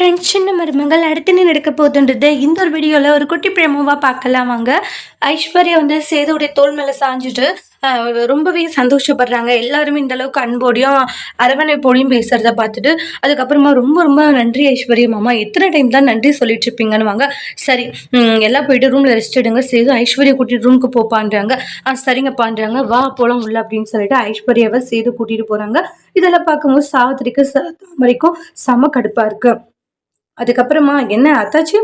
Friends, சின்ன மருமகள் அடுத்து என்ன நடக்க போகுதுன்றது இந்த ஒரு வீடியோவில் ஒரு குட்டி பிரமோவாக பார்க்கலாம் வாங்க. ஐஸ்வர்யா வந்து சேதுடைய தோள் மேலே சாஞ்சிட்டு ரொம்பவே சந்தோஷப்படுறாங்க. எல்லாருமே இந்த அளவுக்கு அன்போடையும் அரவணைப்போடையும் பேசுகிறத பார்த்துட்டு அதுக்கப்புறமா ரொம்ப ரொம்ப நன்றி ஐஸ்வர்யா மாமா, எத்தனை டைம் தான் நன்றி சொல்லிட்டு இருப்பீங்கன்னு வாங்க. சரி, எல்லாம் போயிட்டு ரூமில் ரெஸ்ட் எடுங்க, சேது ஐஸ்வர்யா கூட்டிட்டு ரூமுக்கு போப்பான்றாங்க. சரிங்கப்பான்றாங்க, வா போலாம் உள்ள அப்படின்னு சொல்லிட்டு ஐஸ்வர்யாவை சேது கூட்டிட்டு போகிறாங்க. இதெல்லாம் பார்க்கும்போது சாவித்திரிக்கு தாமரைக்கும் செம கடுப்பாக இருக்கு. அதுக்கப்புறமா என்ன அத்தாச்சி,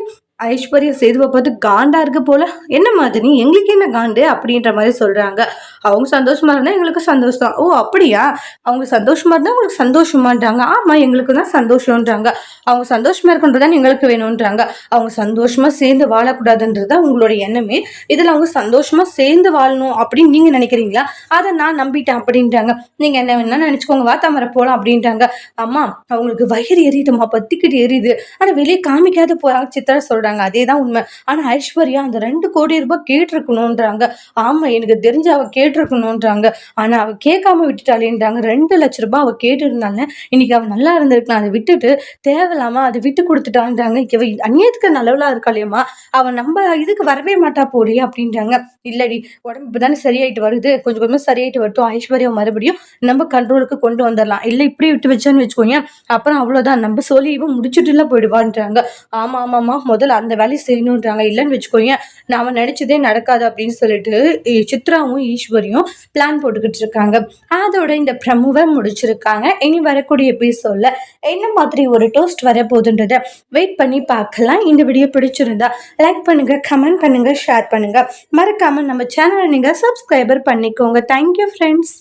ஐஸ்வர்யா சேதுவை பார்த்து காண்டா இருக்கு போல, என்ன மாதிரி எங்களுக்கு என்ன காண்டு அப்படின்ற மாதிரி சொல்றாங்க. அவங்க சந்தோஷமா இருந்தா எங்களுக்கு சந்தோஷம். ஓ அப்படியா, அவங்க சந்தோஷமா இருந்தா உங்களுக்கு சந்தோஷமான்றாங்க. ஆமா எங்களுக்கு தான் சந்தோஷம்ன்றாங்க. அவங்க சந்தோஷமா இருக்கன்றதான் எங்களுக்கு வேணும்ன்றாங்க. அவங்க சந்தோஷமா சேர்ந்து வாழக்கூடாதுன்றதுதான் உங்களோட எண்ணமே. இதுல அவங்க சந்தோஷமா சேர்ந்து வாழணும் அப்படின்னு நீங்க நினைக்கிறீங்களா? அதை நான் நம்பிட்டேன் அப்படின்றாங்க. நீங்க என்ன வேணா நினைச்சுக்கோங்க, வா தாமரை போலாம் அப்படின்றாங்க. அம்மா அவங்களுக்கு வயிறு எரியுதுமா, பத்திக்கிட்டு எரியுது, ஆனா வெளியே காமிக்காத போறாங்க சித்ரா சொல்றாங்க. அதேதான் உண்மை. ஆனா ஐஸ்வர்யா அந்த 2 கோடி ரூபாய் கேட்டிருக்கணும்ன்றாங்க. ஆமா எனக்கு தெரிஞ்சு அவ கேட்டிருக்கணும்ன்றாங்க. ஆனா அவ கேட்காம விட்டுட்டாளேன்றாங்க. 2 லட்ச ரூபாய் அவ கேட்டு இருந்தால இன்னைக்கு அவ நல்லா இருந்திருக்கலாம். அதை விட்டுட்டு தேவையில்லாம அதை விட்டு கொடுத்துட்டான்றாங்க. இவ அந்நியத்துக்கு நல்லவளா இருக்காளேம்மா, அவ நம்ம இதுக்கு வரவே மாட்டா போறியா அப்படின்றாங்க. இல்லடி, உடம்பு இப்பதானே சரியாயிட்டு வருது, கொஞ்சம் கொஞ்சமா சரியாயிட்டு வரட்டும், ஐஸ்வர்யா மறுபடியும் நம்ம கண்ட்ரோலுக்கு கொண்டு வந்துடலாம். இல்ல இப்படி விட்டு வச்சான்னு வச்சுக்கோங்க, அப்புறம் அவ்வளவுதான், நம்ம சொல்லி இவன் முடிச்சுட்டுலாம் போயிடுவான்றாங்க. ஆமா ஆமாம்மா, முதல்ல அந்த வேலையை செய்யணுன்றாங்க. இல்லைன்னு வச்சுக்கோங்க, நாம நினைச்சதே நடக்காது அப்படின்னு சொல்லிட்டு சித்ராவும் ஈஸ்வரியும் பிளான் போட்டுக்கிட்டு இருக்காங்க. அதோட இந்த ப்ரமோவை முடிச்சிருக்காங்க. இனி வரக்கூடிய எபிசோட்ல என்ன மாதிரி ஒரு டோஸ்ட் வர போகுதுன்றத வெயிட் பண்ணி பார்க்கலாம். இந்த வீடியோ பிடிச்சிருந்தா லைக் பண்ணுங்க, கமெண்ட் பண்ணுங்க, ஷேர் பண்ணுங்க. மறக்காம நம்ம சேனலை நீங்க சப்ஸ்கிரைபர் பண்ணிக்கோங்க. Thank you friends.